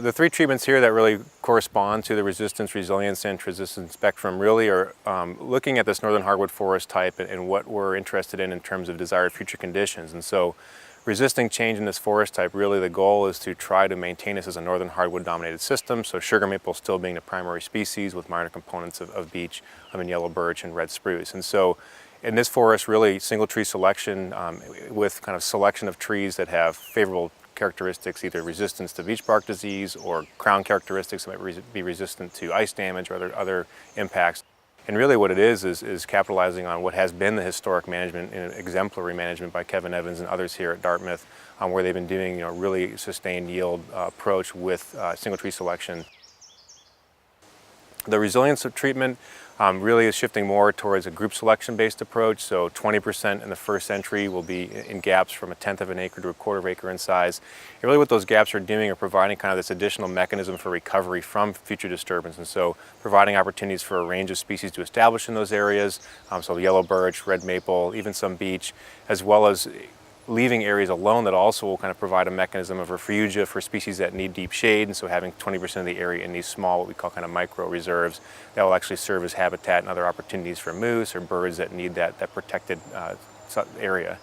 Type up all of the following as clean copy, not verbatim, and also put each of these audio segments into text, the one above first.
The three treatments here that really correspond to the resistance, resilience, and resistance spectrum really are looking at this northern hardwood forest type and what we're interested in terms of desired future conditions. And so resisting change in this forest type, really the goal is to try to maintain this as a northern hardwood dominated system, so sugar maple still being the primary species with minor components of beech, and yellow birch and red spruce. And so in this forest, really single tree selection with kind of selection of trees that have favorable characteristics, either resistance to beech bark disease or crown characteristics that might be resistant to ice damage or other impacts. And really what it is capitalizing on what has been the historic management and exemplary management by Kevin Evans and others here at Dartmouth, where they've been doing really sustained yield approach with single tree selection. The resilience of treatment really is shifting more towards a group selection based approach. So 20% in the first entry will be in gaps from 1/10 of an acre to 1/4 acre in size. And really what those gaps are doing are providing kind of this additional mechanism for recovery from future disturbance. And so providing opportunities for a range of species to establish in those areas. So yellow birch, red maple, even some beech, as well as leaving areas alone that also will kind of provide a mechanism of refugia for species that need deep shade, and so having 20% of the area in these small, what we call kind of micro reserves, that will actually serve as habitat and other opportunities for moose or birds that need that protected area.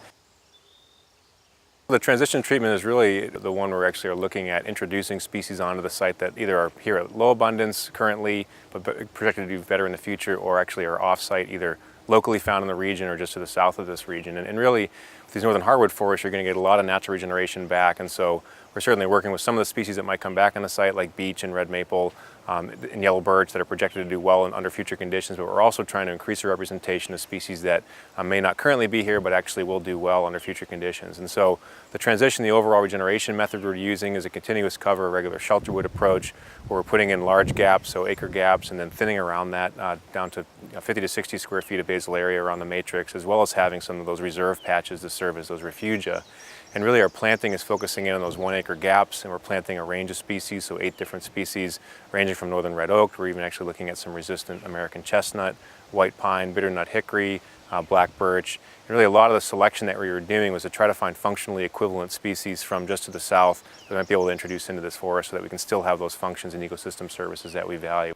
The transition treatment is really the one where we actually are looking at introducing species onto the site that either are here at low abundance currently, but projected to do better in the future, or actually are off-site, either locally found in the region or just to the south of this region. And really, with these northern hardwood forests, you're going to get a lot of natural regeneration back, and so we're certainly working with some of the species that might come back on the site, like beech and red maple and yellow birch, that are projected to do well under future conditions, but we're also trying to increase the representation of species that may not currently be here, but actually will do well under future conditions. And so the transition, the overall regeneration method we're using is a continuous cover, regular shelterwood approach, where we're putting in large gaps, so acre gaps, and then thinning around that down to 50 to 60 square feet of basal area around the matrix, as well as having some of those reserve patches to serve as those refugia. And really our planting is focusing in on those 1 acre gaps, and we're planting a range of species, so 8 different species, ranging from northern red oak. We're even actually looking at some resistant American chestnut, white pine, bitternut hickory, black birch. And really a lot of the selection that we were doing was to try to find functionally equivalent species from just to the south that we might be able to introduce into this forest so that we can still have those functions and ecosystem services that we value.